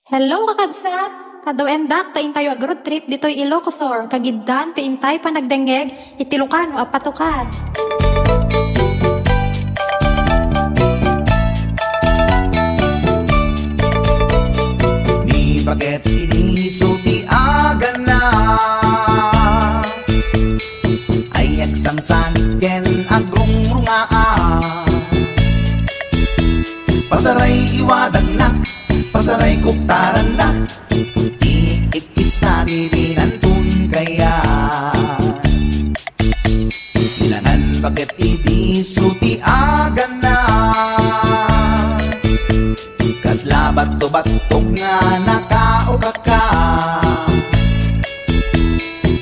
Hello kakabsat! Kadaw endak ta intayo ag road trip ditoy Ilocosor kagiddan ti intay pa nagdenggeg iti Lucano a patukad. Ni paket iniso ti aga na ay agsangsan ken agrungrungaa pasaray iwadan na pasaray kuktaran na iikis na dirinantun kaya ilangan paket iniso ti aga na kaslabat to batog nga nakaukaka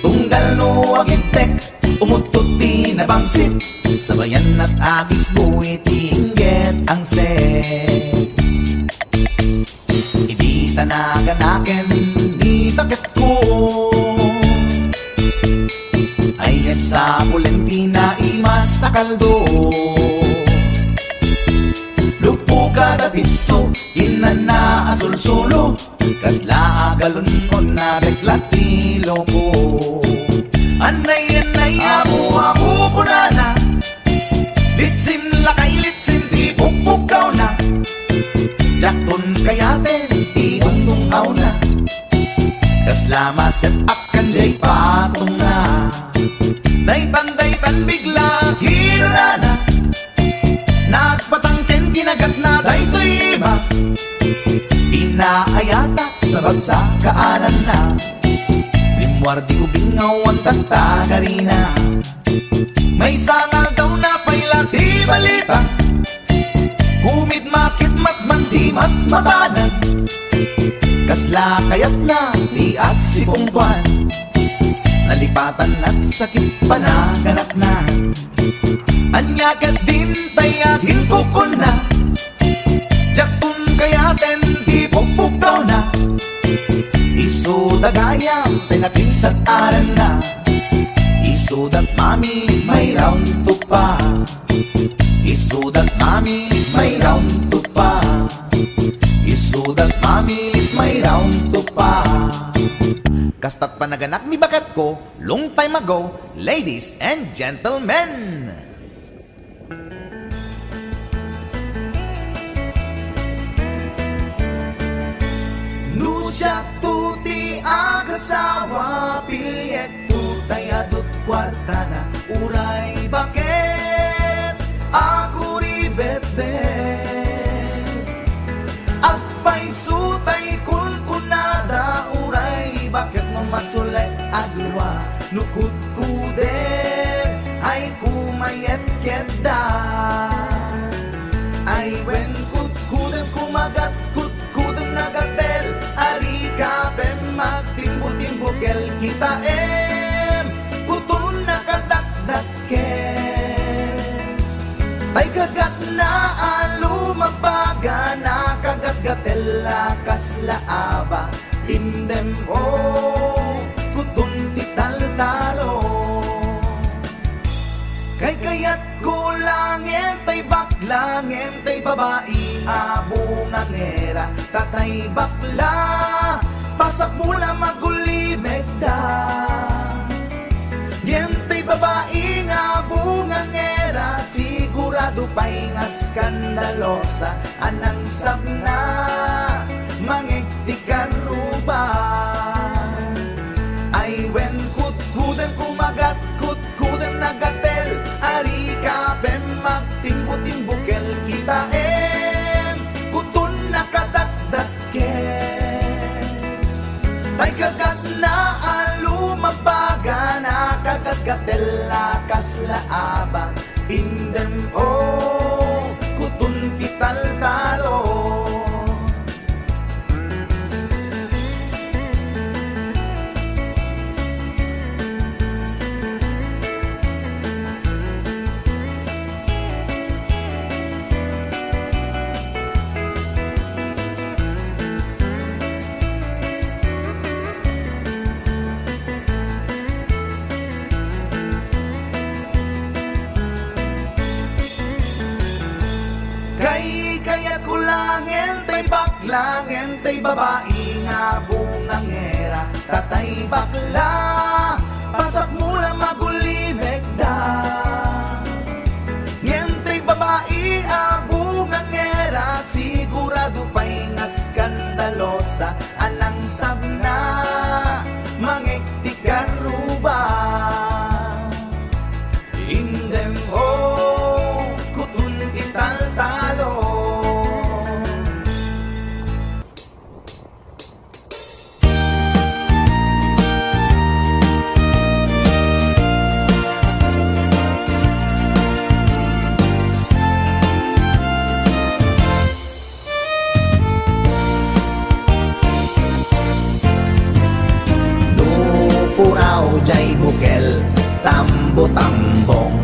tunggal no agintek umutot ti nabangsit sabayan at agis buwit ingget ang set hindi tanaganaken di bakit ko ayat sa Pulentina imas sa kaldo kada pitso, inana asul-sulo kasla agalon on na reklatilo ko anay ako punana litsim lakay litsim ti pukpukaw na jakton kayaten ti undungaw na kasla maset akan jay patong na daytan bigla hirana nagpatangken kinagat na daytoy iba inaayata sa bagsakaanan na limwardi ubingaw ang tagtagarina may sangal daw na pailati balita kumit makit matman di matmatanan kasla kayat na di at si pungkwan nalipatan at sakit panaganak na anyagat din tayakin kukon na jaktun kayaten di pukpukaw na isudagaya pinakinsat aran na isudat mami may round to pa isudat mami may round to pa isudat mami may round to pa kastat panaganak mi bakat ko long time ago, ladies and gentlemen. Nusyak tuti agasawa pilyet tutay adut kwarta na uray bakit ako ribet den agpay sutay kun kunada uray bakit no masulay agluwa nukut kude ay kumayet keda ay wen kut kudem kumagat kut kudem nagatel ari kapem magtimbo-timbokel kita kutun nakadakdaken ay kagat na alumabaga na kagat-gatel kasla aba indem kutun tital-talo kay kayat ko langem tay baklangem tay babae abungan nera tatay bakla pasak mula magulimegda gem tay babae nga bungan nera sigurado pa'y nga skandalosa anang sabna mangigtikan ruban ay wen kut-kudem kumagat kut-kudem nagatel ari kapem magtimbo-timbokel kita kutun nakadakdaken tay kagat na alumabaga na kagat-gatel kasla aba indem kutun tital-talo lang entay babae nga bungangera, tatay bakla pasak mula magulimeg da. Ngentay babae nga bungangera, sigurado pa'y nga skandalosa, anang sabna mangektikan ruba. Indem ho kutun ital-talo. Puraw jay bukel, tambo-tambong.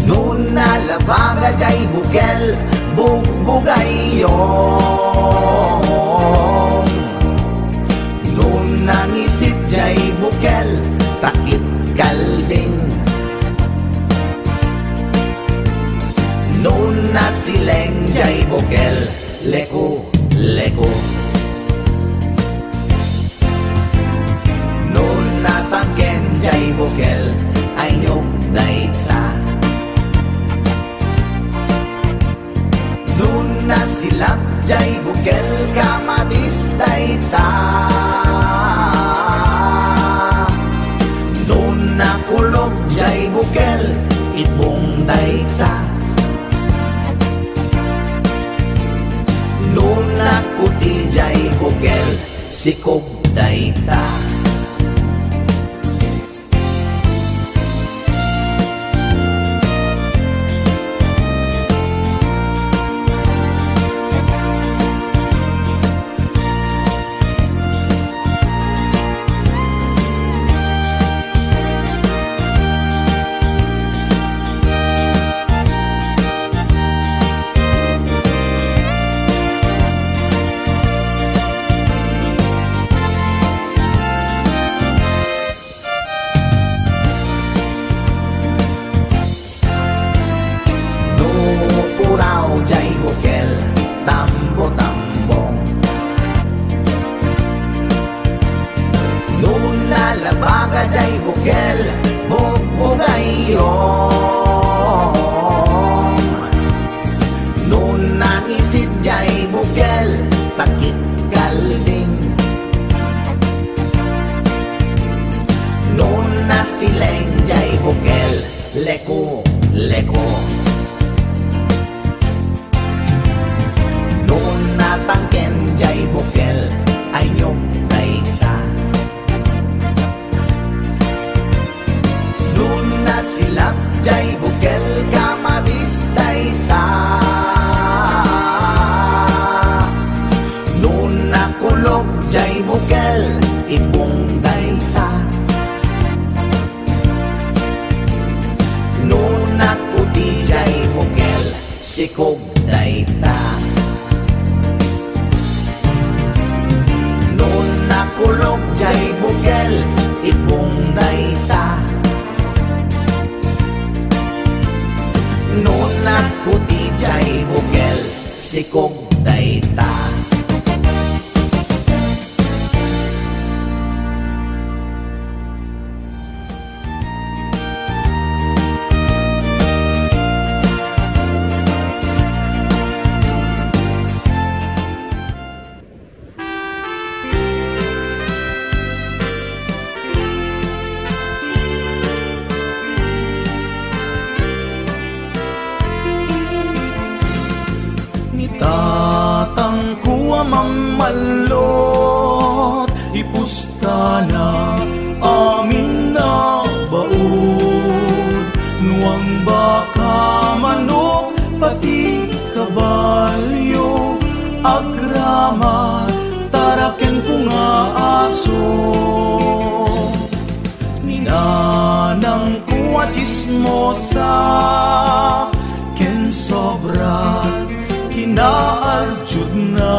Noon nalabaga jay bukel, bugbugayong. Noon nangisit jay bukel, takit kalding. Noon nasileng jay bukel, leku-leku. Natangken jay bukel ay nyog dayta. Noon na silap jay bukel kamatis dayta. Noon na kulog jay bukel ibong dayta. Noon na kuti jay bukel sikog dayta. Labaga jay bukel, bugbugayong. Noon nangisit jay bukel, takit kalding. Noon nasileng jay bukel, leku-leku. Noon natangken jay bukel, ay nyog dayta. Silap jay bukel kamatis dayta. Noon nakulog jay bukel ibong dayta. Noon nakuti jay bukel sikog dayta. Noon nakulog jay bukel ibong dayta. Noon nakuti jay bukel sikog dayta. Tatangkuwa mamalot, ipusta na amin na baod. Nuang baka manok, pati kabalyo, agrama, taraken ko nga aso. Ninanang kuwa chismosa, ken sobrat kinaaljud na.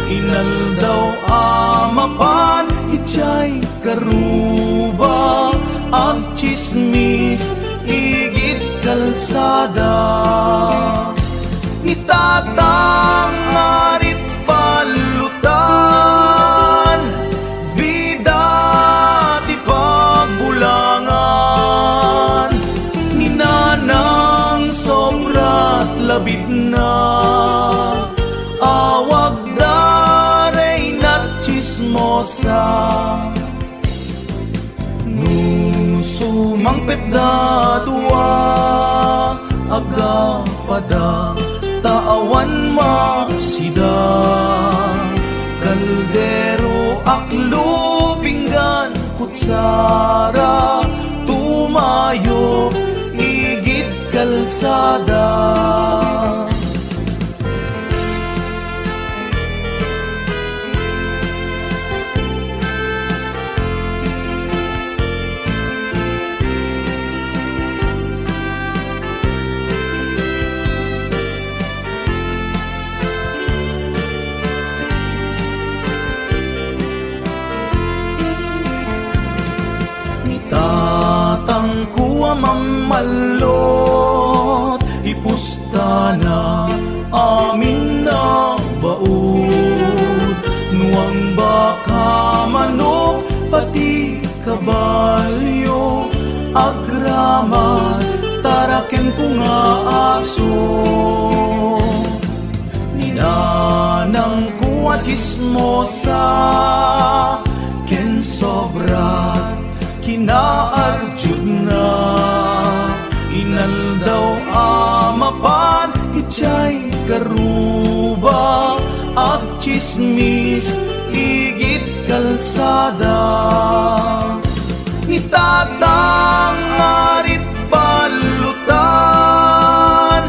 Inaldaw amapan ichay karuba, ang chismis igit kalsada. Itatangarit palutan, bida ti pagbulangan, ninanang sobrat labit na, awag daray na chismosa. Sumangpet da dua, aga pada taawan masida, kaldero aklo pinggan kutsara, tumayo igit kalsada. Mamalot, ipusta na amin na baod, nuang baka manok pati kabalyo, agraman taraken ko nga aso. Ninanang kuwa chismosa, ken sobrat kinaarjud na, inaldaw amapan itchay karuba, at chismis igit kalsada. Nitatangarit palutan,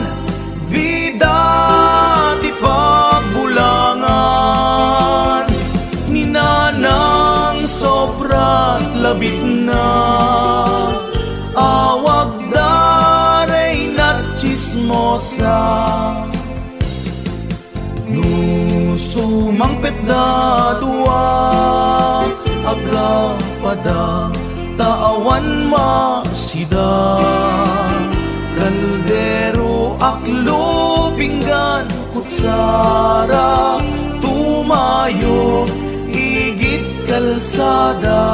bida ti pagbulangan, ninanang sobrat labit na, awag daray na chismosa. Sumangpet da dua, aga pada taawan masida, kaldero aklo pinggan kutsara, tumayo igit kalsada.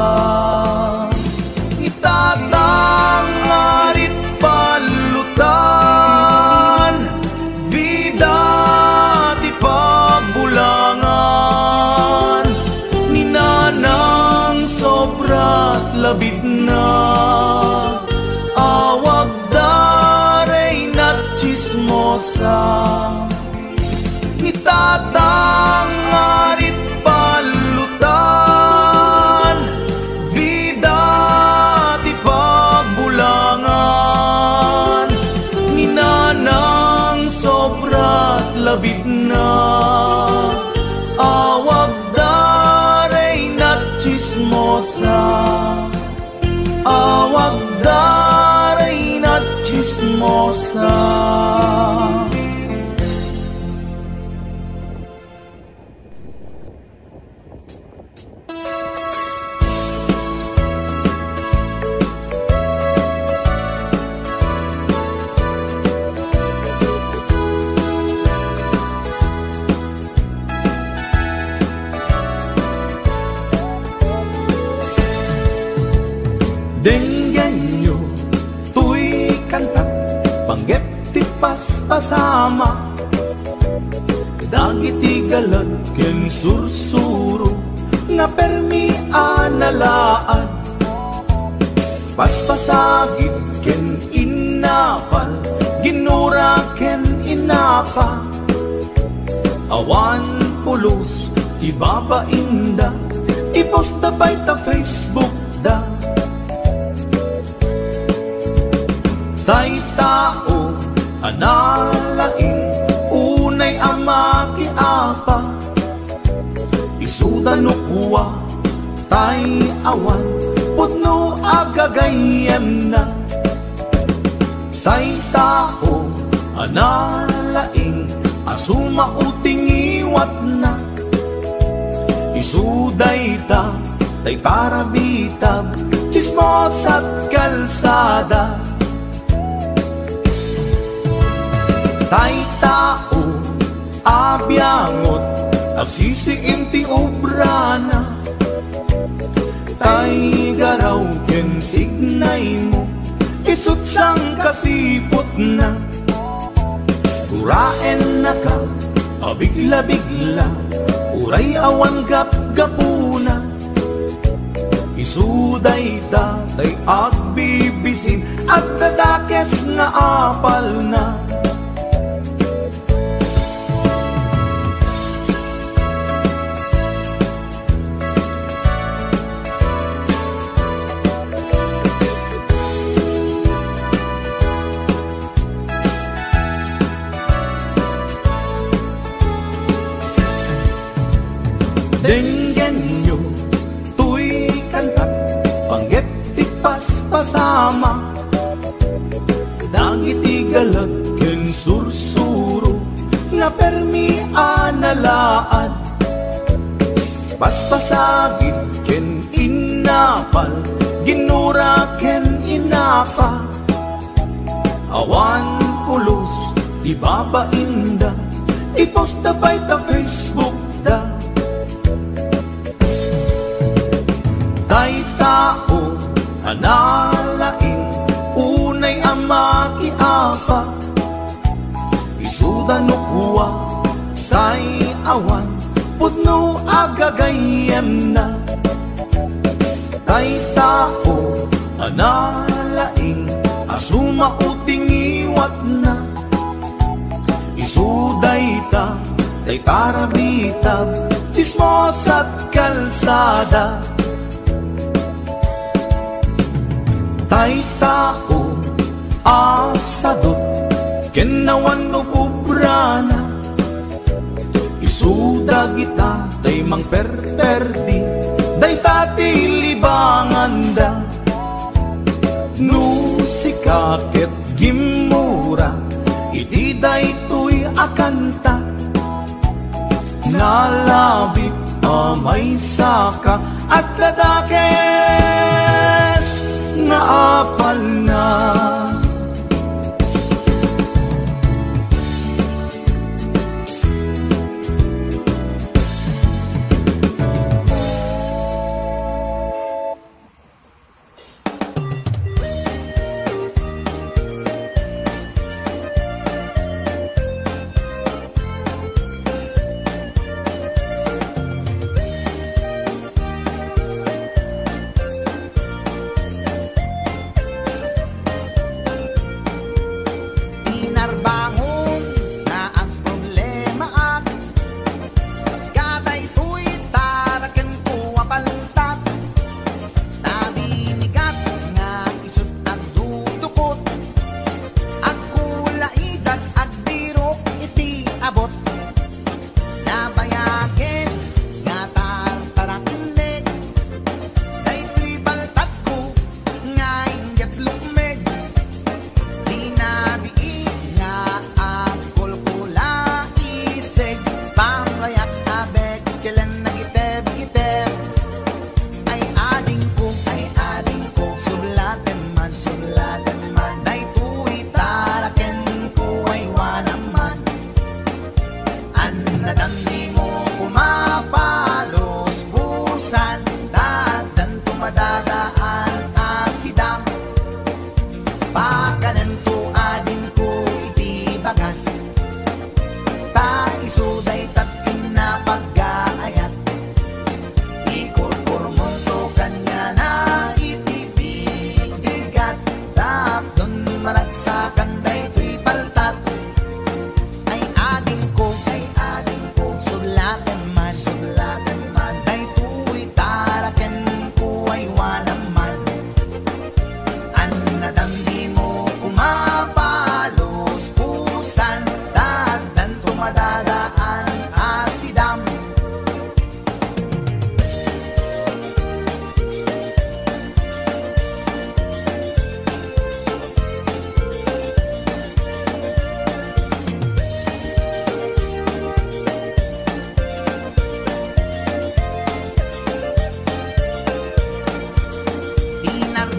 Itatangarit palutan, bida ti pagbulangan, ninanang sobrat labit na, awag daray na chismosa. Itatangarit palutan, bida ti pagbulangan, ninanang sobrat labit na, awag daray na chismosa, awag daray na chismosa. Denggan nyo, tuy kantat, panggep ti paspasama, dagiti galad ken sursuro, nga permi analaan, paspasagit ken inapal, ginura ken inapa, awan pulos, ibabainda, iposta pa'y ta Facebook da. Tay tao, analain, unay ama kiapa, isudan no kuwa, tay awan, putno agagayem na. Tay tao, analain, asuma uting iwat na, isuday ta, tay parabitab, chismos at kalsada. Tay tao, abyangot, agsisiim ti obrana. Tay garaw ken tignay mo, isut sang kasipot na. Uraen na ka, abigla-bigla, uray awan gap-gapuna. Isuday tatay agbibisin, at dadakes nga apal na. Denggen nyo, tuy kantat, panggep ti paspasama. Dagiti galag ken sursuro, nga permi analaan. Paspasagit ken inapal, ginura ken inapa. Awan pulos, di babainda, ipost na by ta Facebook da. Tay tao, analaing, unay amaki apa. Isuda no kuwa, tay awan, pudno agagayem na. Tay tao, analaing, asuma uting iwat na. Isuday ta, tay parabitab, chismos at kalsada. Tay tao, asadot, kenawan no pubrana. Isuda kita, tay mang perperdi, day tati libanganda. No sikaket gimura, iti day tuy akanta. Nalabit amay saka, at ladakes nga apal na.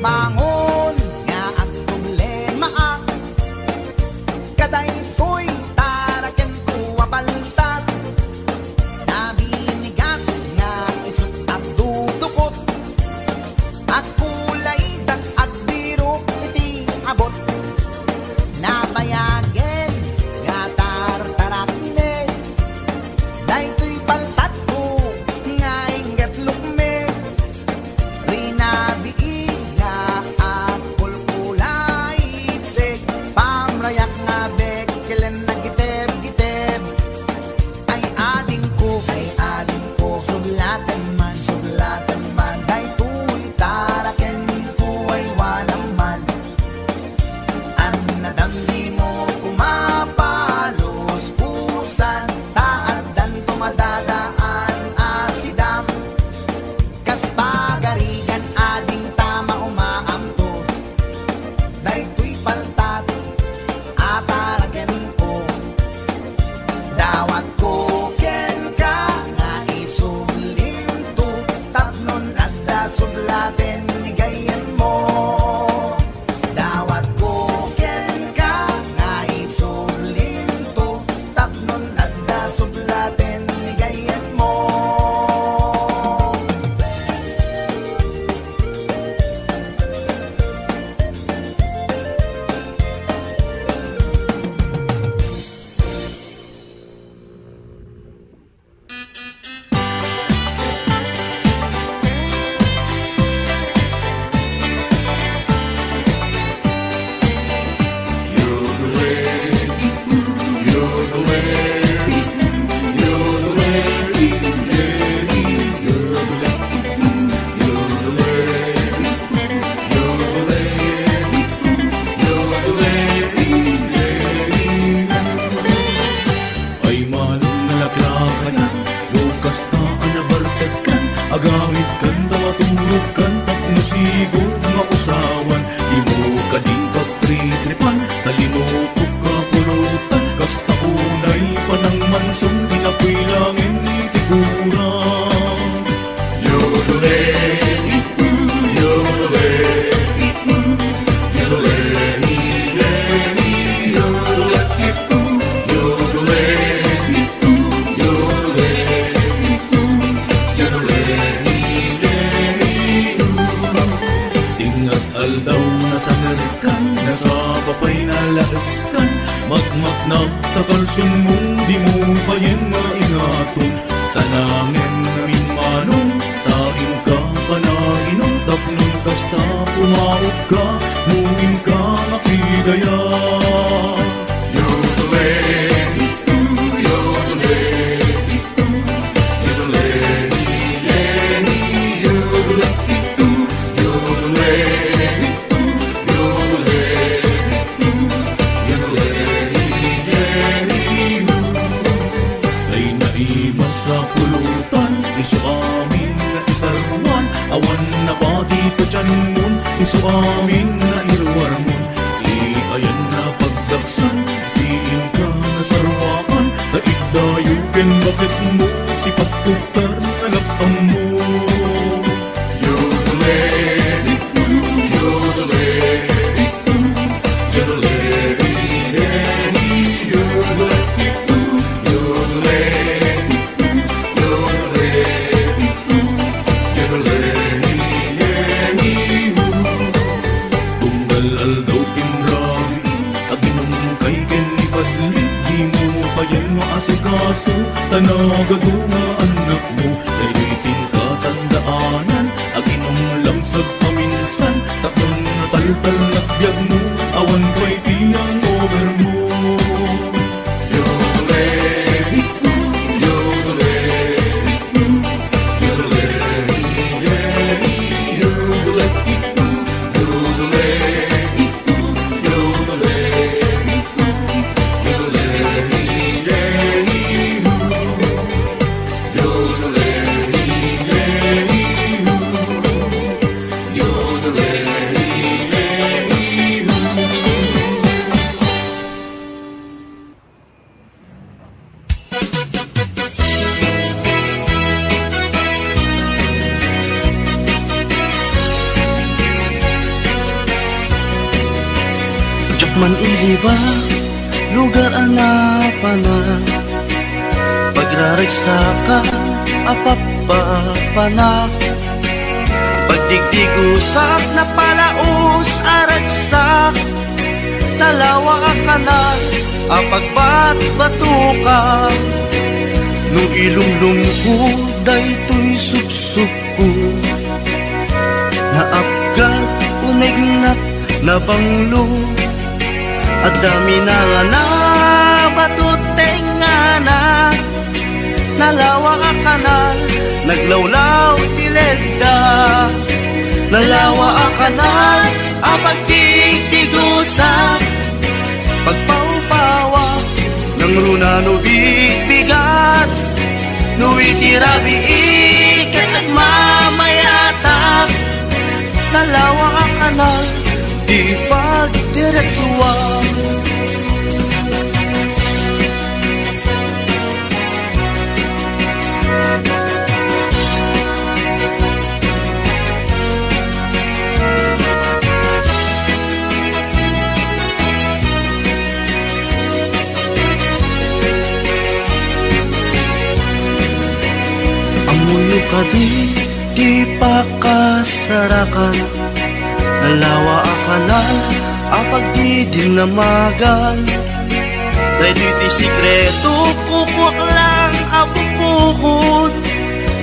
bangon nga ang problema kaday ko'y Krakayan, lukas na anabartad kan, agawid kan, dawaturog kan, tapno sigod nga usawan. Di mo ka di pagtritripan, talinupok ka pulutan, kasta unay panang mansong, dinapoy langin itiguran. Yodole, yodole, yodole, papay na laaskan, magmak na takalsun mong di mo payen nga ingaton. Tanangin namin manong, taing ka panahinom, tapnong kasta pumaot ka, mungin ka makidaya. Yodole, yodole, yodole, yodole, yodole, sa pulutan, iso amin na isarwan, awan na pati pa dyan mun, iso amin na irwarmon. Iayan na pagdaksan, diin ka na sarwaan, daig dayukin bakit mo, si pagtuktar na lapang mo. Yodole, yodole, yodole, yodole, yodole, asikaso, tanagado nga anak mo, daylitin ka tandaanan, aginom lang sa paminsan, takong nataltal na biyag mo, awan ko'y tiyang over mo. Yodole, yodole, yodole, yodole, yodole, yodole, man iliba, lugar anapanan, pagraragsakan, apapapana, pagdigdigusak na palaos aragsak, nalawa kanan, apagbat-batuka, no ilumlum ko, daytoy subsub ko, naapgat, unignat, nabanglo, at dami na nga na batuteng nga na, nalawa ka kanal, naglawlaw tilegda, nalawa ka kanal, apagtigtigusa, pagpaupawa, ng runa no bigbigat, no itirabi ikat at mamayata, nalawa ka kanal, di pagdiretsuan. Amuyo ka di pakasarakan, nalawa akanal, apag di dinamagan, dahil di sikreto, kukwak lang apupukod,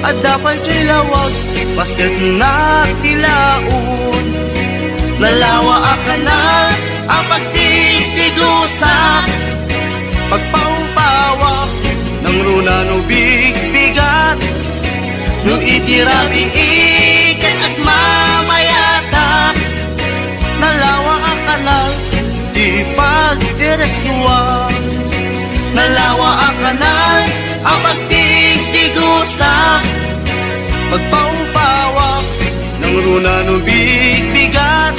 at dapat kilawag, pastet na tilaon, nalawa akanal, apag di tigusa, pagpaupawak, ng runa no bigbigat, no itirabi ikat at mamayata, nalawa ang kanal, di pagdiretsuan, nalawa ang kanal, ang pagpaupawak ng runa no bigbigat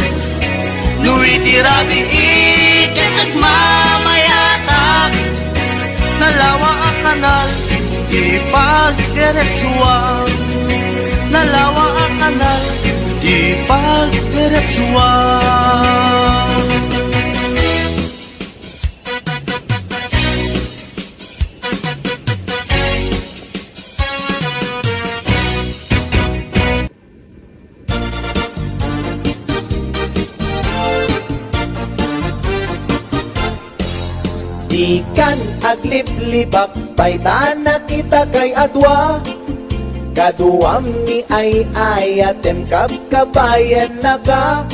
no itirabi ikat at mamayatak nalawa ang kanal di pagdiretsuan nalawa ang kanal di pagdiretsuan. Ikan aglip-libak paitan na kita kay adwa kaduam ni ay ayatem kabayan na ka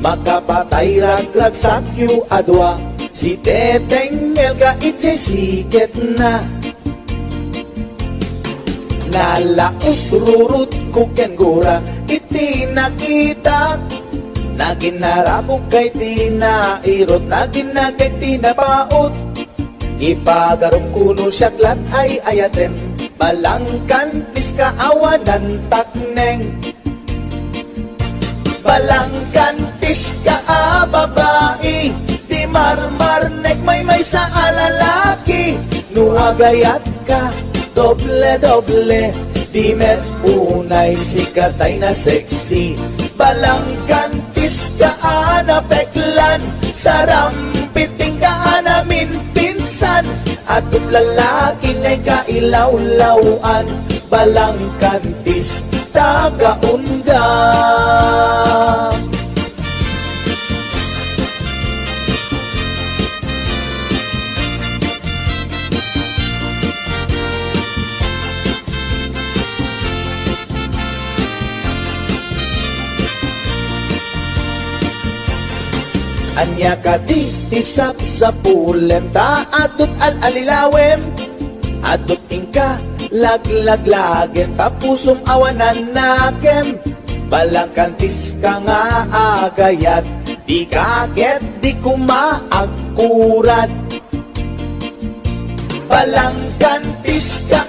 makapatay ragrag sakyu adwa si teteng elga itse siket na nalaus rurut kuken gura iti nakita naginarako kay tinairot naginagay tinapaot ipagarong kuno siyaglat ay ayatem balangkantis kaawanan takneng balangkantis ka babae di marmarnek may sa alalaki nuagayat ka doble di met unay sikatay na sexy balangkantis ka anapeklan sarampiting ka namin pinsan at lalaki ngay kailawlawan balangkantis tagaunga anya ka di isap sa pulem ta adut alilawem adut ingka laglagen tapusum awanan nakem balangkantis ka nga agayat di kaget di kumaakurat balangkantis ka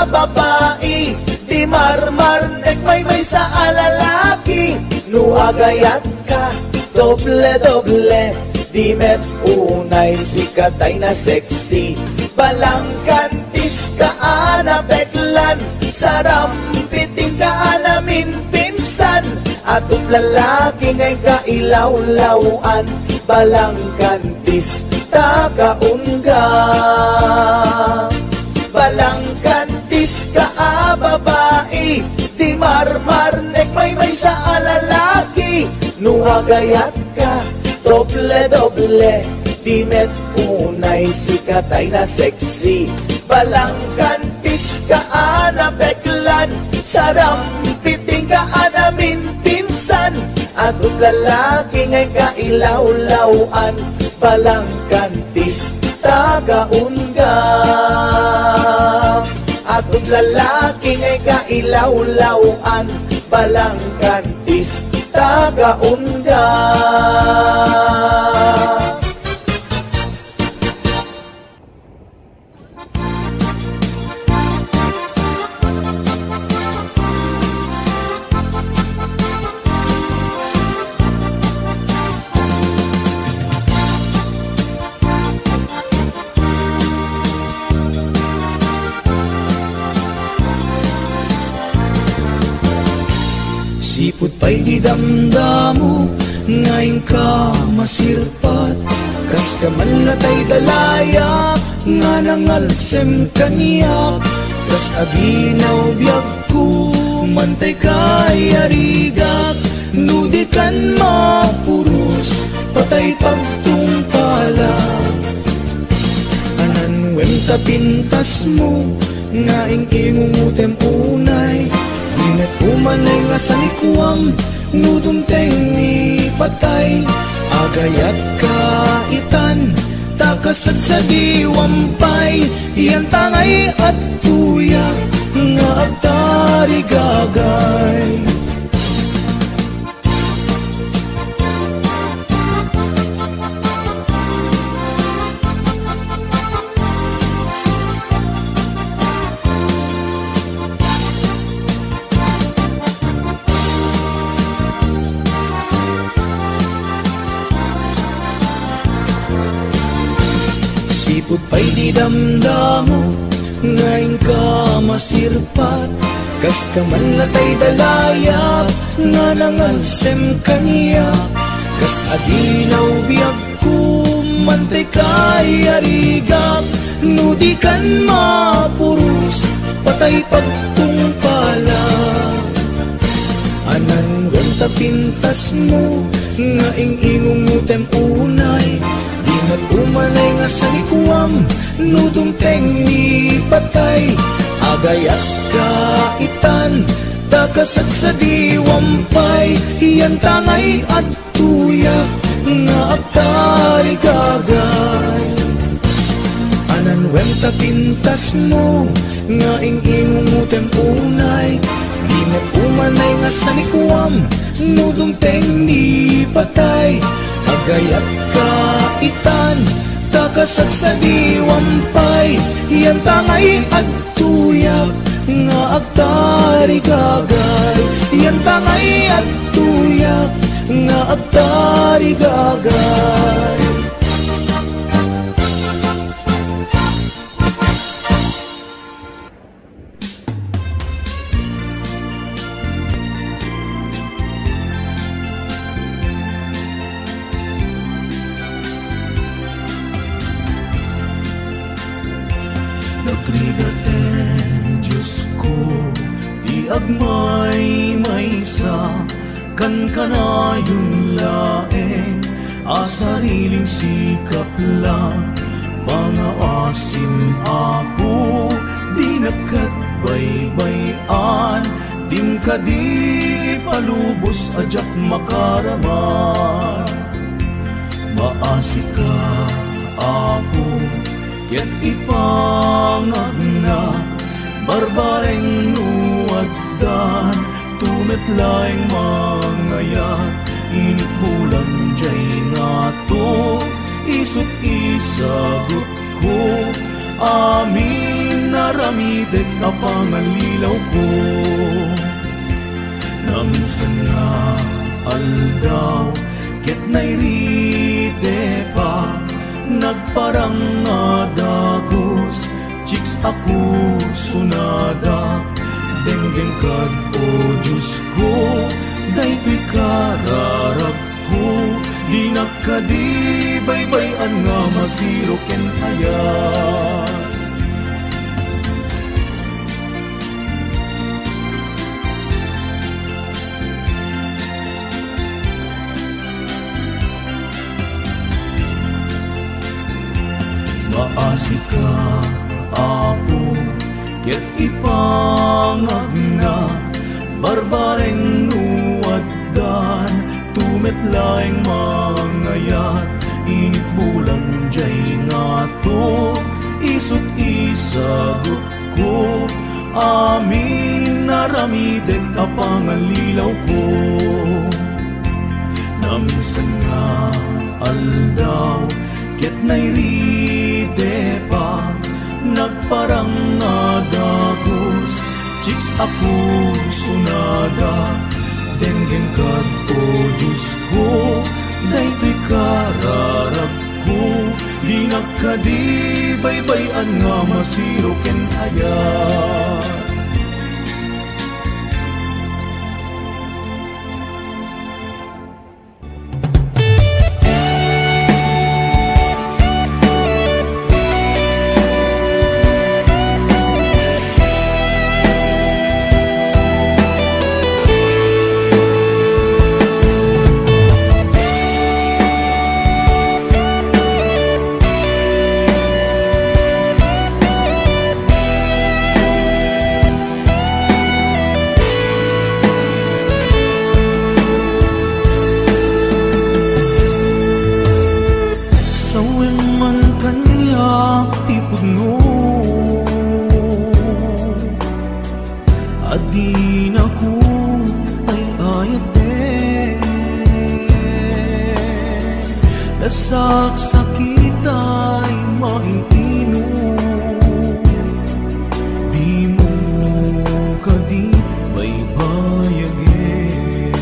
babae di marmarnek may sa alalaki nuagayat ka doble di met unay sikatay na sexy balangkantis ka anapeklan sarampiting ka namin pinsan atut lalaki ngay kailawlawan balangkantis tagaunga balangkantis ka babae di marmarnek may sa alalaki nuagayat ka doble di met unay sikatay na sexy balangkantis ka anapeklan sarampiting ka namin pinsan atut lalaki ngay kailawlawan balangkantis tagaunga atut lalaki ngay kailawlawan balangkantis tagaunga Sipot pa'y di damdamo, ngayon ka masirpat. Kas ka man natay dalaya, nga nangalsem kaniyak. Kas aginaw biyag ko, mantay kay arigak. Nudikan mapuros, patay pagtungkala. Ananwem tapintas mo, nga ingingumutem unay. Inat umanay nga sa likwam, nudumteng ni patay. Agayat ka itan, takasad sa diwampay. Iyan tangay at tuya, nga agtari gagay. Pa'y di damdamo ngayon ka masirpat, kas ka man latay dalaya nga nangalsem kaniya, kas adinaw biyak ko mantay kay arigap, nudi kan mapurus patay pagtungpala. Anan ganta pintas mo nga ingingong mutem unay, di nag-umanay nga sa likuam, nudong teng ni patay, agayat kaitan, takasat sa diwampay, iyan tangay at tuyak, nga agtari gagay. Anan wenta pintas mo, nga ingingong mutem unay, di nag-umanay nga sa likuam, nudong teng ni patay, agayat kaitan, takasat sa diwampay, iyan tangay at tuyak, nga agtari gagay, iyan tangay at tuyak, nga agtari gagay. Nagrigaten, Diyos ko, di agmay maysa, kan kanayong laeng, sariling sikap lang, pangaasim apo, di nakatbaybayan, dim ka di palubos ajak makaraman. Maasi ka, apo, ket ipangagna, barbareng nuwaddan, tumetlaeng mangayat, init bulan jay nga to, isut isagot ko, amin naramitek apangalilaw ko. Naminsan nga aldaw, ket nairite pa, nagparang nga dagos, chicks ako sunada, denggeng kad o Diyos ko, daytoy kararag ko, di nakadibaybayan nga masiro ken ayat. Maasi ka, apo, ket ipangagna, barbareng nuwaddan, tumetlaeng mangayat, init bulan jay nga to, isut isagot ko, amin naramidek apangalilaw ko. Naminsan nga aldaw, ket nairite pa, nagparang nga dagos, chicks ako sunada, denggem kad o Diyos ko, daytoy kararag ko, di nakadibaybayan nga masiro ken ayat. Nasaksakita'y maiinom, di mo kadi may bayagin.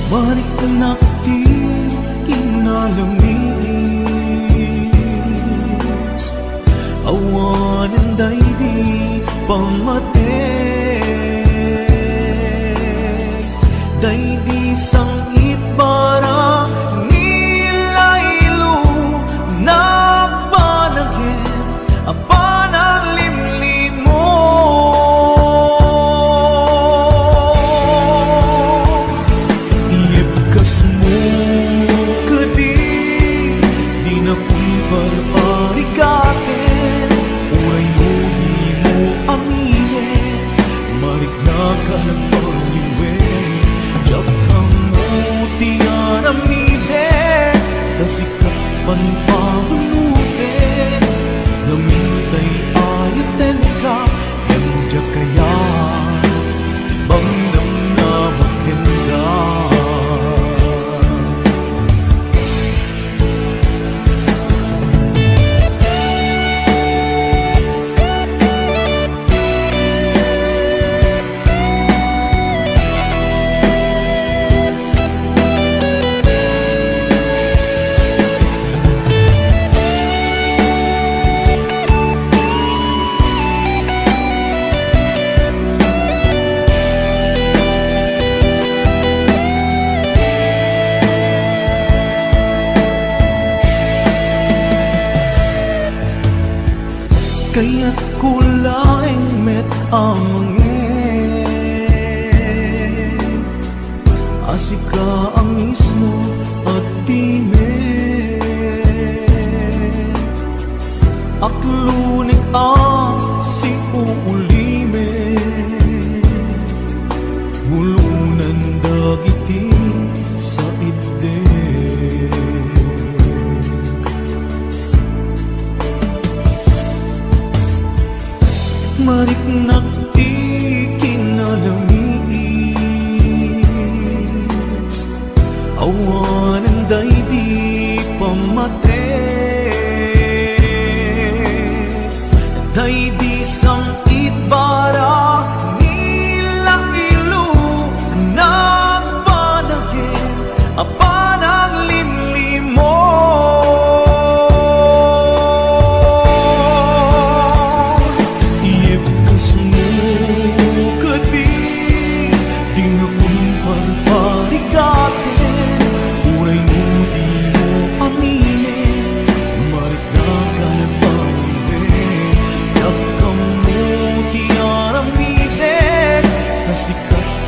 Balik na panpanunute Namintay ayaten ka Yamja kaya Ibang namnamakin ka Kaya't kulaing met amangin Asika ang mismo at time Aklunik ang si uulime Mulunan dagiti sa ide Mariknak ti kinalamis Awanan day di pamate Day di sangkit bara nila ilo Nagpanagin apanang limlimo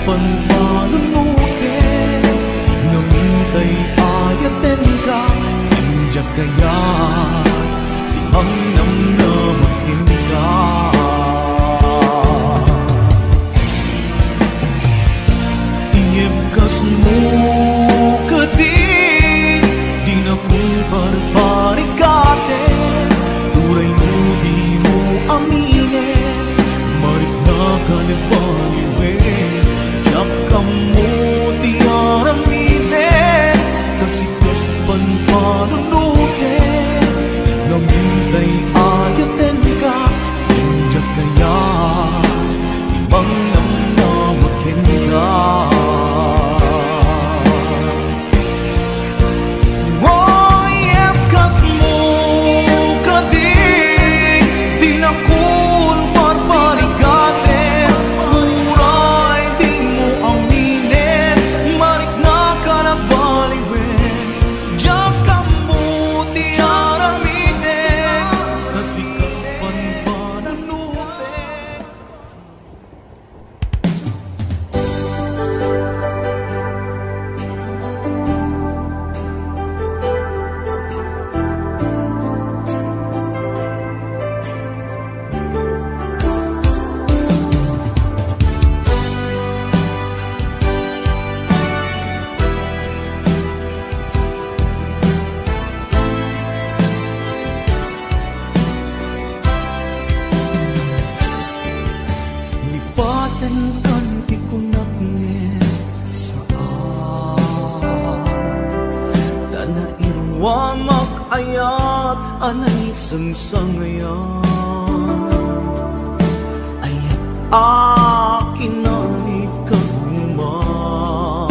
Panpanunute Namintay ayaten ka Injak kaya Timang namnamakin ka Iyebkas mo kati Di na kung barbarikate Uray mo di mo aminin Marit na ka nagbaliwin kamu tiaramide Kasikap panpanunute Namintay ayaten ka Injak kaya Ibang namnamakin ka Yepkas mo kasi Di na kung barbarikate Ayat anay sangsangayan Ayat akin na ni kaguman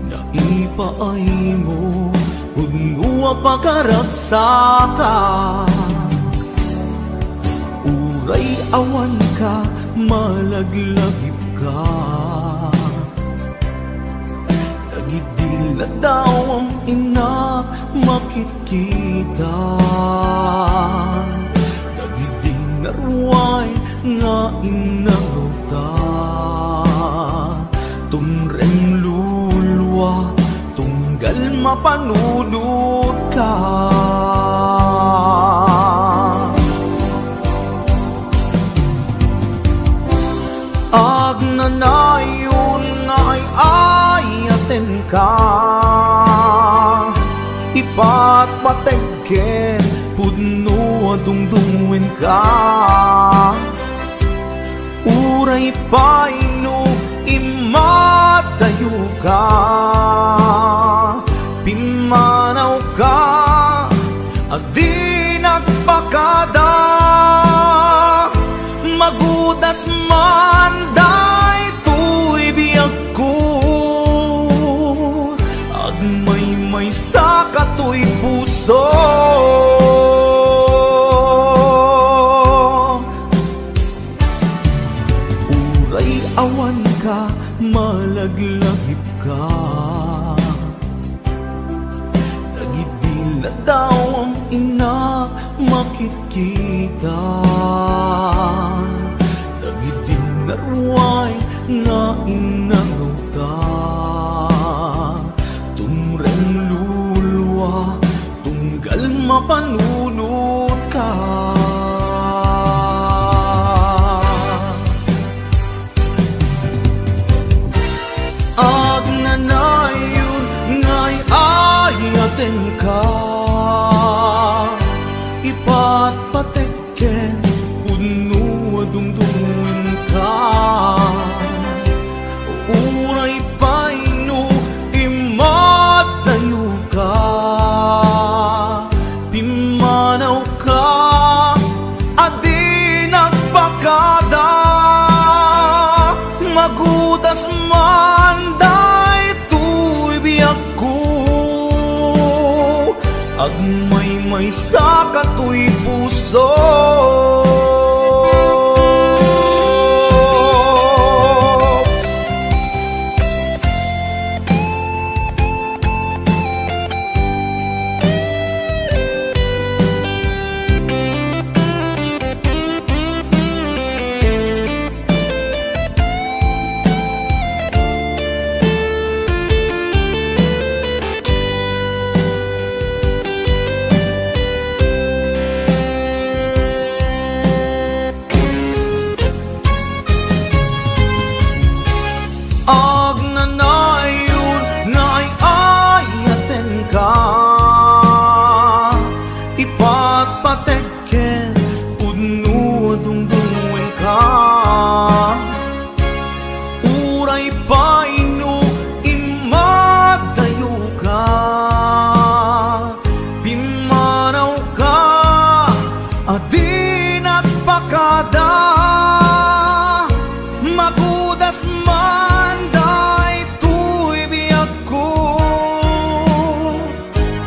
Naipaay mo Unua pagkaragsaka Uray awan ka Malaglagip ka Nagidil na daw ang ina Makikita Dagiding naruay nga inarota Tumreng lulwa Tunggal mapanunod ka Agnanayon nga ay ayaten ka Ipat patengken pudno dungdungwen ka uray paino imadayo ka pimanaw ka adi nagpakada magudas man day tuy biyag ko agmay sa katoy puso uray awan ka malaglagip ka nagidil na daw ang ina makikita nagidil na ruway nga inangaw ta tumreng lulwa tunggal mapanunod ka agnanayon ngay ayaten ka ipatpateken puno dungdungin ka uray paino imadayo ka pimanaw ka adi nagpakada magudas man day tuy biyag ko agmay sa katoy puso agnanayon ngay ayaten ka ipatpateken pudno dungdungwen ka uray paino imadayo ka pimanaw ka adi nagpakada magudas man day tuy biyag ko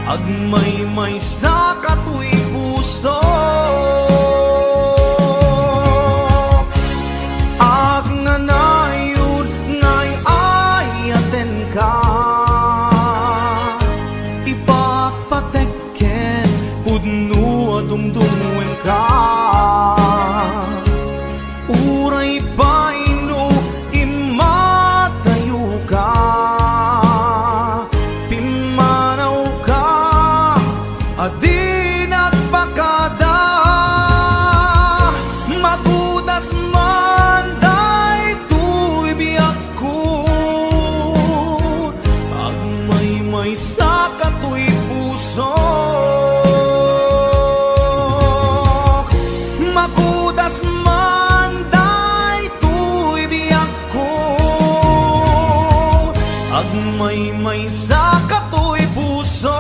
agmay sa katoy puso agnanayon ngay ayaten ka ipatpateken pudno dungdungwen ka uray paino imadayo ka pimanaw ka adi nagpakada magudas man day tuy biyag ko agmay sa katoy puso magudas man day tuy biyag ko agmay sa katoy puso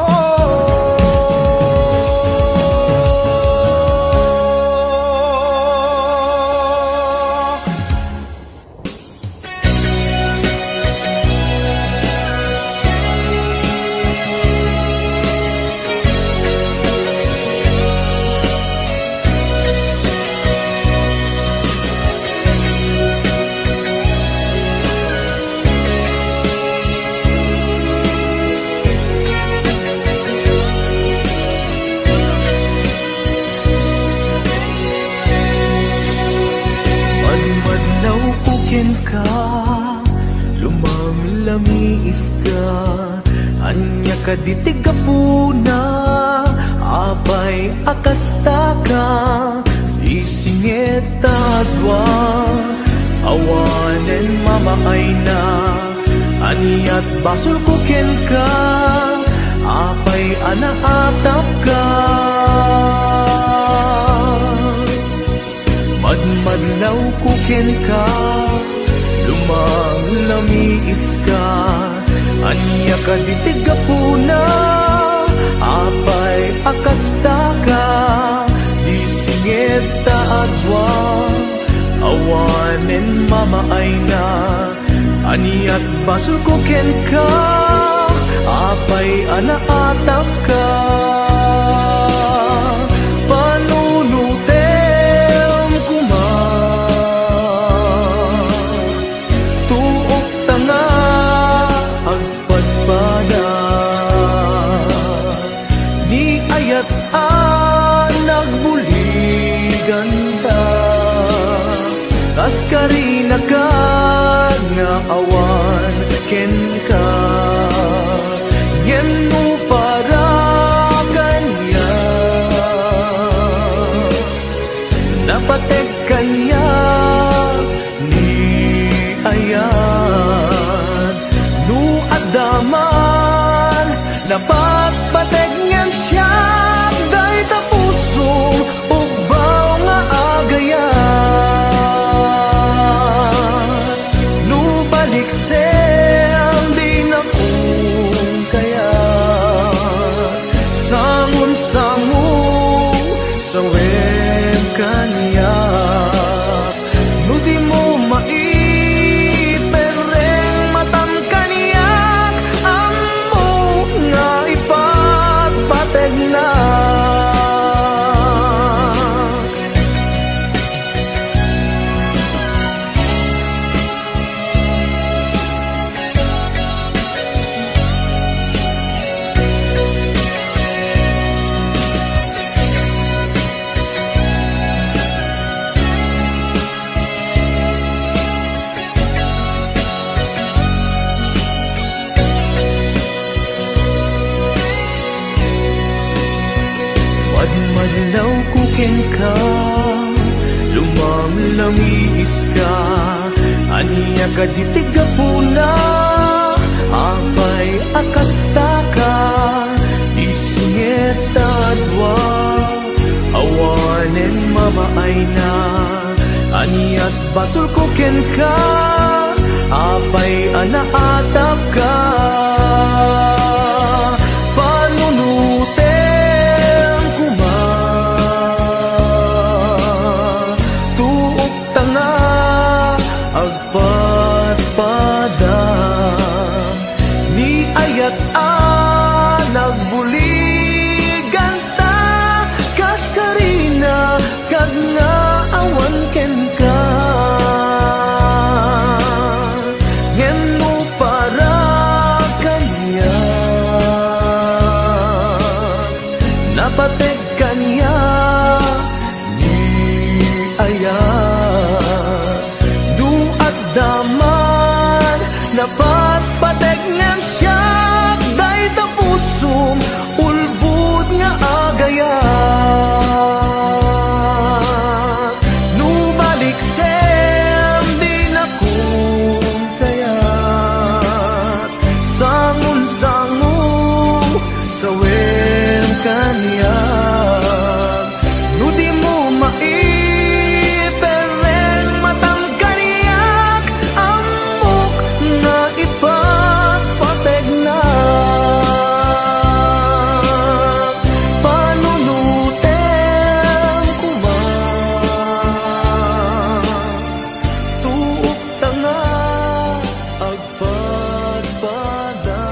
ka lumamlamiis ka anya ka ditigapuna apay akasta ka isingeta awanen mamaay na aniat basul ko ken ka apay anaatap ka. Madmadlaw kuken ka, lumang lamiis ka, anya ka ditigapuna, apay akasta ka, di singit taadwa, awanen mamaay na, aniat basul kuken ka, apay anaatap ka. Panunutem kuma, tuok tanga agpadpada, ni ayat nagbuligan ta, kaskari nagad nga awan ken ka. Yen mo para kanya, napatek kanya ni ayan, nu adaman, napagpatek niyang siya, day tapusong ugbaw nga agayan, nu balik sem di na kaya, sangun-sangu sa web kanya, no di mo maipereng matam kanya, ang mo nga ipagpateg na. Madmadlaw kuken ka, lumang lamiis ka, anya ka ditigapuna, apay akasta ka, isingit adwa, awanen mamaay na, aniat basul kuken ka, apay anaatap ka. Panunutem kuma, tuok tanga agpadpada, ni ayat nagbuligan ta, kaskarina kag nga awan ken ka. Ngem mo para kanya, napatek kanya ni ayan, du addaman, napatpatek ngem siya, day tapusong ulbud nga agayan, nu balik sem di na kaya, sangun-sangu sa wem kanya, no di mo maipereng matang kaniyak, amok nga ipagpateg na. Panunutem kuma, tuok tanga agpadpada,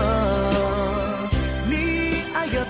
ni ayat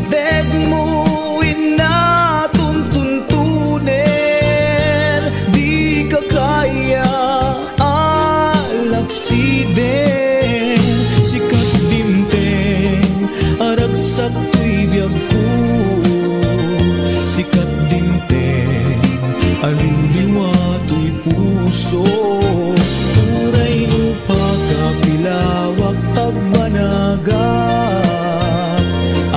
deg mo inatuntuntunin, di ka kaya alaksiden. Sikat dimteng aragsak tuy biyag ko, sikat dimteng aliliwa tuy puso. Turay no pagkapilawak agmanagap,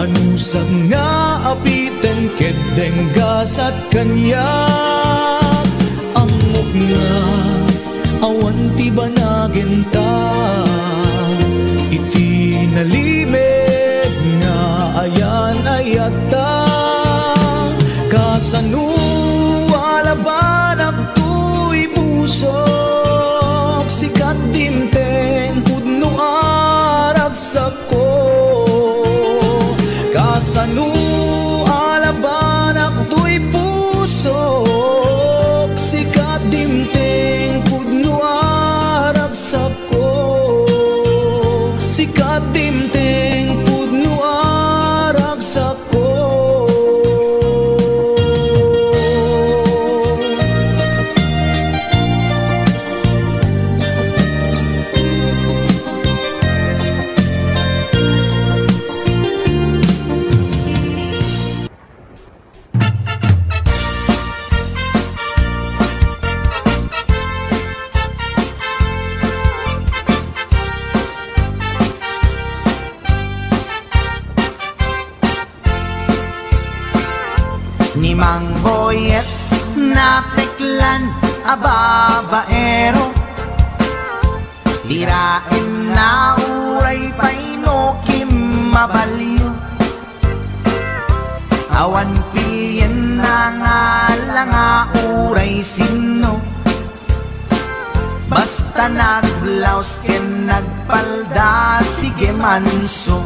anusag nga apiten kedeng gasat kanyak. Amok nga awan ti banagenta, iti nalimeg nga ayan ayata. Kasano alabanap tuy pusok, sikat dimteng pudno aragsak ko. Kasano alabanap tuy pusok, sikat dimteng pudno aragsak ko. Sikat dimteng pudno aragsak ko. Ni Mang Boyet na peklan ababaero, hirain na uray paino kim mabaliw. Awan pilyen na nga langa uray sino, basta nagblaus ken nagpalda sige manso.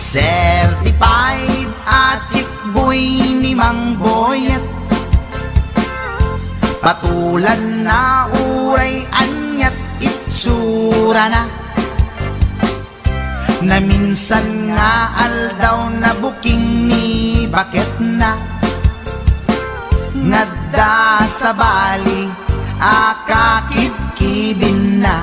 Certified at chick boy ni Mang Boyet, patulan na uray anyat itsura na, na minsan nga aldaw na buking ni bakit na, ngadda sa bali akakibkibin na.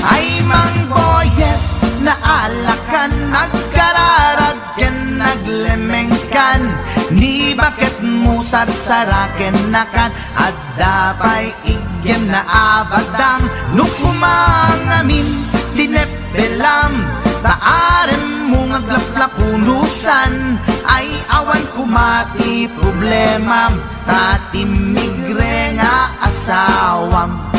Ay Mang Boyet na alakan, nagkararag ken naglemengkan, ni bakit mo sarsaraken nakan, at dapay igem na abadang nukumangamin tinepelam, taarem mo ngaglaplapunusan, ay awan kumati problemam, tatimigre nga asawam.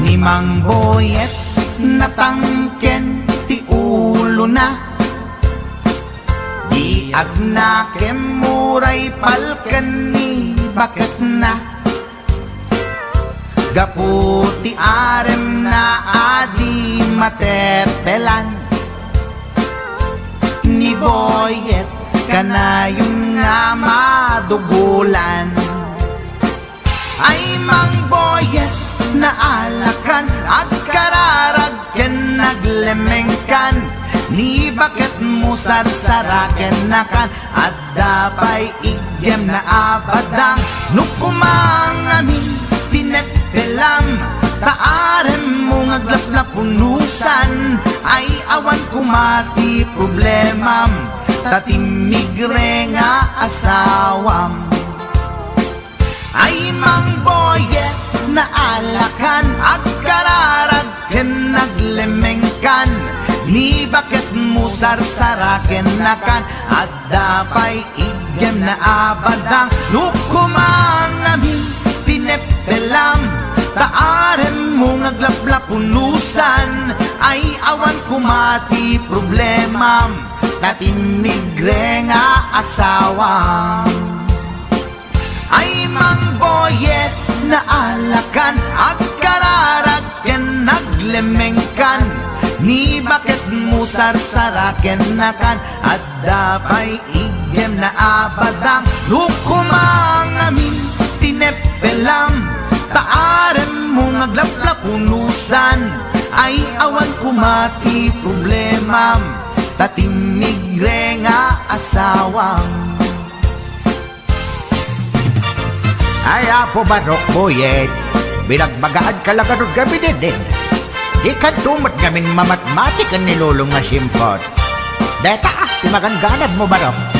Ni Mang Boyet natangken ti ulo na, di agnakem muray palken ni bakit na, gaputi arem na adi matepelan, ni Boyet kanayong nga madugulan. Ay Mang Boyet na alakan, agkararag ken naglemengkan, ni bakit mo sarsaraken nakan, at dapay igem na abadang nukumangamin tinepelam, taarem mo ngaglaplapunusan, ay awan kumati problemam, tatimigre nga asawam. Ay Mang Boyet na alakan, agkararag ken naglemengkan, ni bakit mo sarsaraken nakan, at dapay igem na abadang nukumangamin tinepelam, taarem mo ngaglaplapunusan, ay awan kumati problema tatimigre nga asawa ay mangboyet na alakan agkararag ken naglemengkan ni bakit mo sarsaraken nakan at dapay igem na abadang lukumang amin tinepelam taaren mo ngaglaplapunusan ay awan kumati problema tatimigre nga asawang ay apo barok boyet binagbagaan ka lang anong gabi din ikan tumat gamin mamatmatik ang nilulong nga simpot deta timaganganad mo barok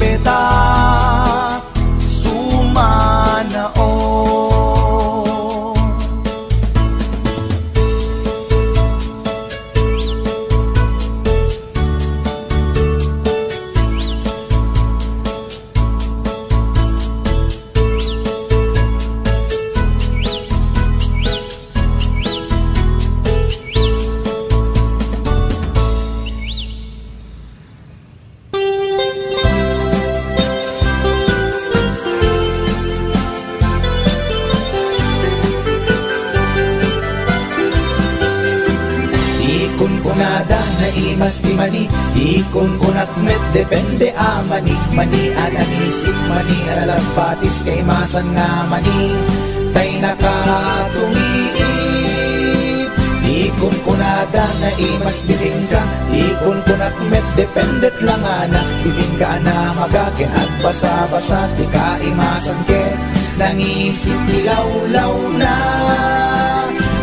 peta suma imas di mani, ikon kunak met depende mani. Mani ananisip, mani alalampatis kay masan nga mani, tay nakatumiip. Ikon kunada na imas bilingka, ikon kunak met dependet lang ana. Bilingka na magakin at basa-basa, di ka imasan ken nangisip ilaw-law na.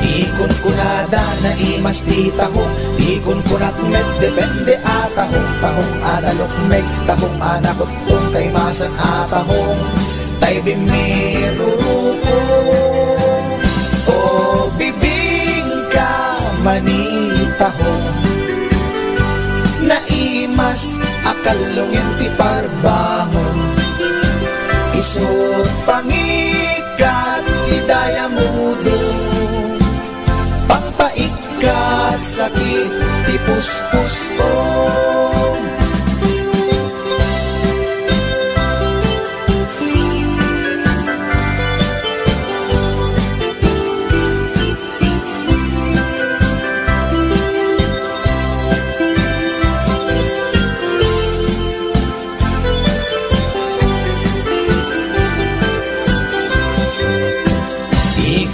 Ikon kunada na imas di tahong, ikon kunak met depende atahong. Tahong analok meg, tahong anakot kung kay masan atahong, tay bimirupong. O bibingka manitahong, na imas akalungin ti parbangon. Isot pangikat idaya mudo, pangpaikat sakit ti puspusong.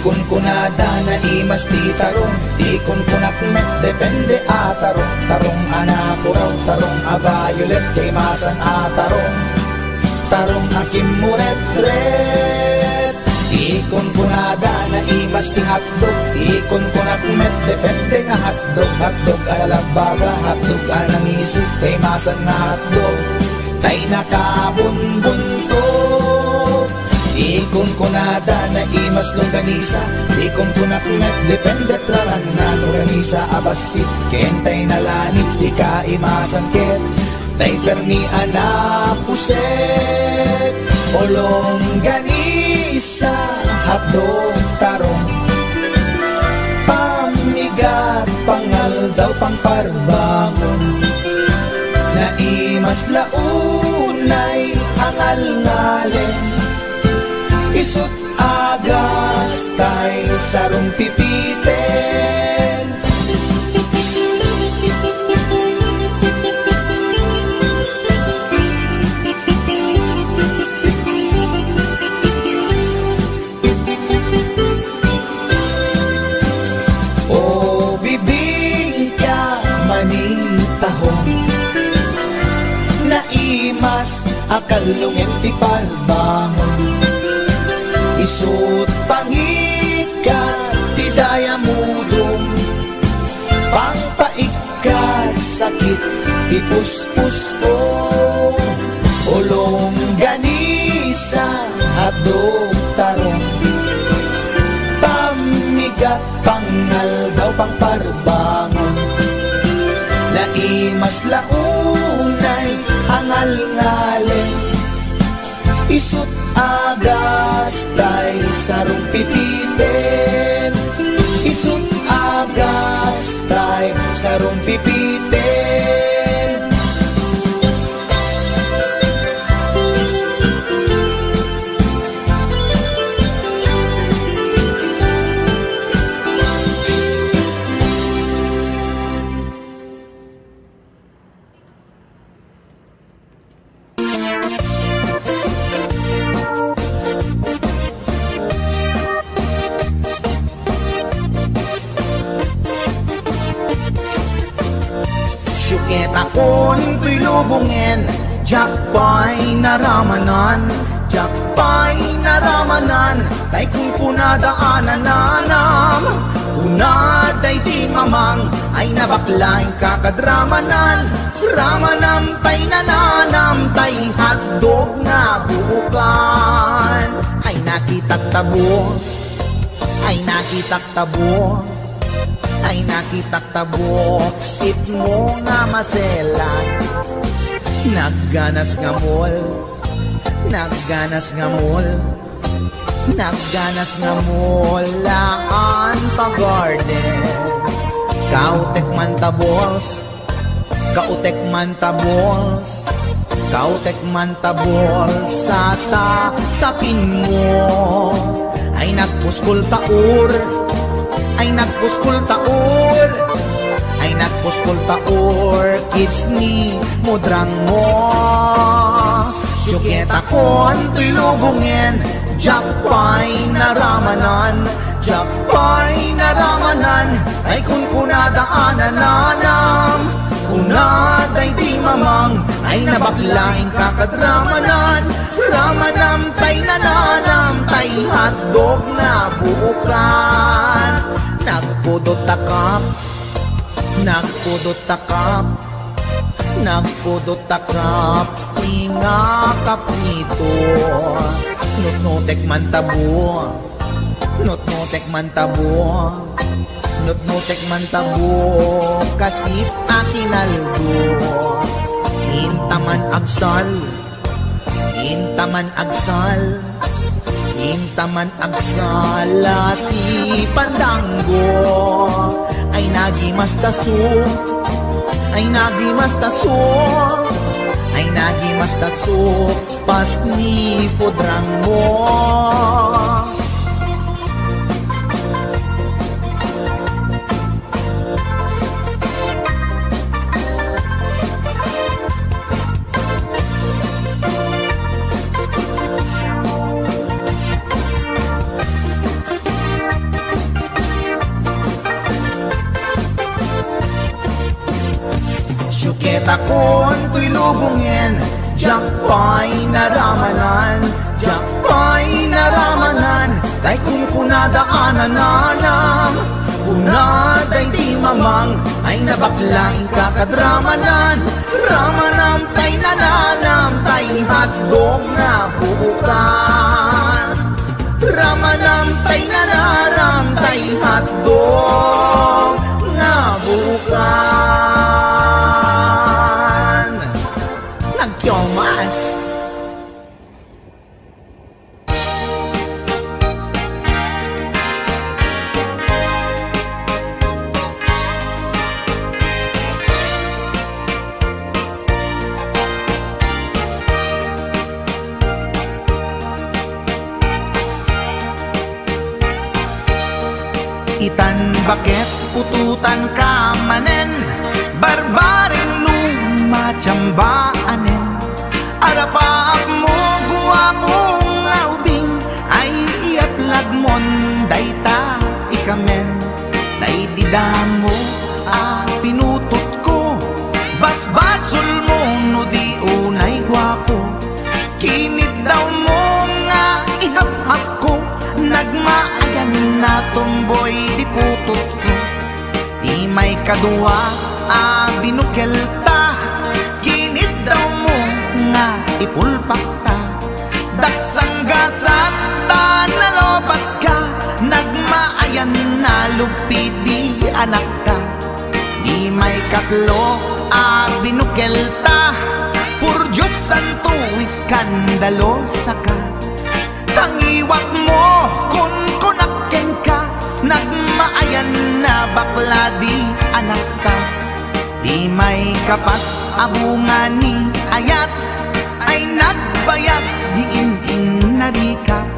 Ikon kunada na imas di tarong, ikon kunak met depende atarong. Tarong anapuraw, tarong violet kay masan atarong. Tarong akim muret-ret. Ikon kunada na imas di hotdog, ikon kunak met depende nga hotdog. Hotdog alalabaga, hotdog anangisip kay masan nga hotdog, tay nakabunbunto. Ikon kunada na imas longganisa, ikon kunak met depende traman na longganisa abasit kentay nalanit di ka imasan ket tay permi anapuset. O longganisa hapdog tarong, pamigat pangal daw pangparbangon, na imas launay angal-ngalen. Isut agas tay sarong pipiten. O bibingka manitahong, na imas akalungin ti parbangon. Isut pangikat ti daya mudong, pangpaikat sakit ti puspusong. O longganisa hotdog tarong, pamigat pangal daw pangparbangon, na imas launay angal-ngalen. Isut agas tay sarong pipiten, isut agas tay sarong pipiten. Akon to'y lubungin, jakpay naramanan, jakpay naramanan, tay kung kunadaanan nanam. Unaday di mamang, ay nabaklaing kakadramanan, ramanam tay nananam, tay hotdog na buukan. Ay nakitak tabo, ay nakitak tabo, ay nakitak tabok, sit mo nga maselan. Nagganas nga mol, nagganas nga mol, nagganas nga mol, laan pa garden. Kautek man tabols, kautek man tabols, kautek man tabols, sata sapin mo. Ay nagpuskul taur, ay nagpuskul taur, ay Ay nagpuskulta orchids ni mudrang mo. Syuketa kon to'y lubungin, jakpay naramanan, jakpay naramanan, ay kun kunadaanan nanam. Unaday di mamang, ay nabaklaing kakadramanan, ramanam tay nananam, tay hotdog na buukan. Nagpudot takap, nagpudot takap, nagpudot takap, tinga kaprito. Nutnutek man tabo, nutnutek man tabo, nutnutek man tabo, kasit akinaldo. Intaman agsal, intaman agsal, intaman agsal, ati pandanggo. Ay nagimas taso, ay nagimas taso, ay nagimas taso, pas ni podrang mo. Syuketa kon to'y lubungin, jakpay naramanan, jakpay naramanan, tay kung kunadaanan nanam. Unaday di mamang, ay nabaklaing kakadramanan, ramanam tay nananam, tay hotdog na buukan. Ramanam tay nananam, tay hotdog na buukan. Nagkyomas. Itan bakit pututan ka manen, barbaring lumachambaanen. Arapaap mo guwapong aubing, ay iaplag mon dayta ikamen. Day didamo pinutot ko, basbasol mo no di unay guwapo. Kinit daw mo nga ihap-hap ko, nagmaayan na tomboy di putot ko. Di may kadua binukelta, kinit daw mo nga ipulpak ta. Daksang gasat ta nalobat ka, nagmaayan na lupi di anak ka. Di may katlo binukelta, pur Diyos santo iskandalosa ka. Tangiwak mo kun kunakken ka, nagmaayan na bakla di anak ka. Di may kapat abungani ayat, ay nagbayag di in narikap.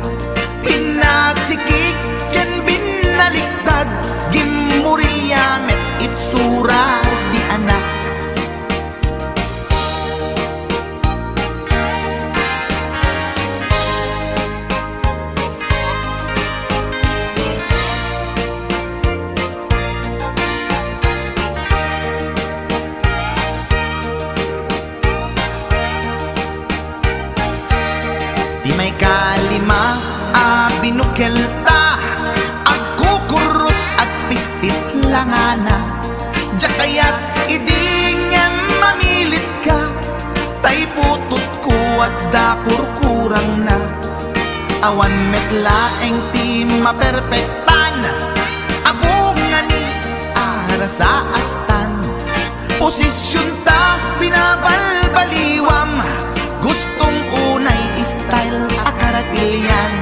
Pinasikik ken binaliktad, gimurilya met itsura di anak. Di may kalima binukelta, agkukurot at pistit langana. Diya kaya't idingem mamilit ka, tay putot ko at dapur kurang na. Awan metlaeng ti maperpektan, abungani ara sa astan. Posisyon ta binabalbaliwam, gustong unay style akaratilyan.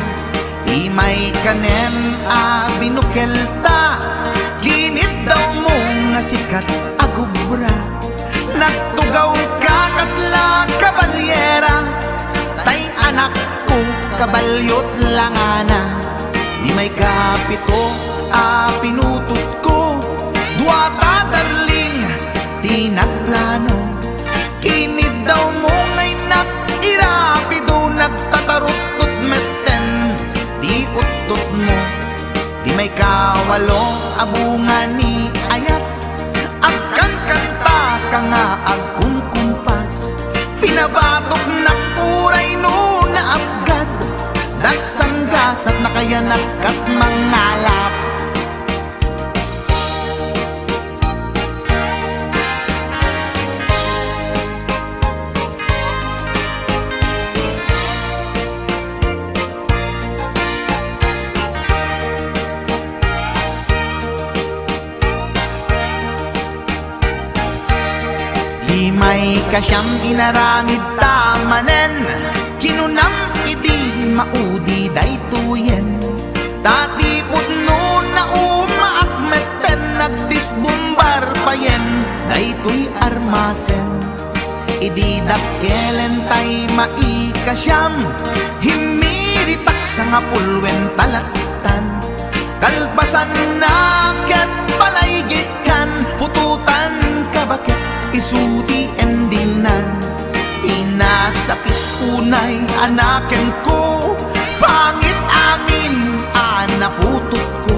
Di may kanen binukelta, ginit daw mo nga sikat agubra. Nagtugaw ka kasla kabalyera, tay anak ko kabalyot langana. Di may kapito pinutot ko, duwata darling may kawalo abungan ni ayat. Agkan kanta ka nga agkong kumpas, pinabatok na puray no na abgad. Daksang gasat na kaya nakat mangalap. May kasyam inaramid tamanen, kinunam idi maudi daytoyen. Tati putno na umaakmeten, nagdisbumbar payen daytoy armasen. Idi dakkelen tay maikasyam, himiritak sa nga pulwen talaktan. Kalpasan na ket palaygit kan, pututan kabakit isuti endinan. Tinasakit unay anaken ko, pangit amin anaputot ko.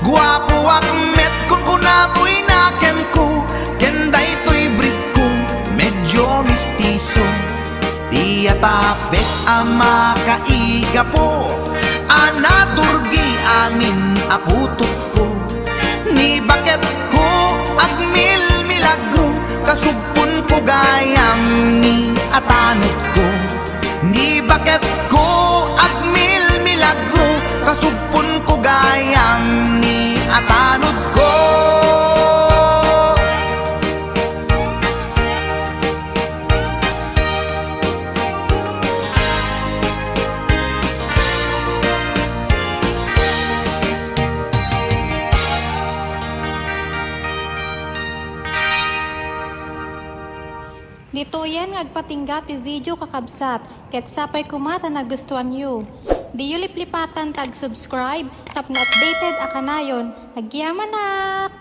Guwapo akmet kun kunapoy naken ko, kenday to'y breed ko medyo mistiso. Tiyatapek ama kaiga po, anaturgi amin aputot ko. Ni bakit ko agmil milagro, kasugpon ko gayam ni atanot ko. Ni bakit ko agmil milagro, kasugpon ko gayam ni atanot ko. Dito yan agpatingga ti video kakabsat, ket sapay kumata nagustuhan nyo. Di yu liplipatan tag subscribe, tap na updated akanayon. Agyaman nak!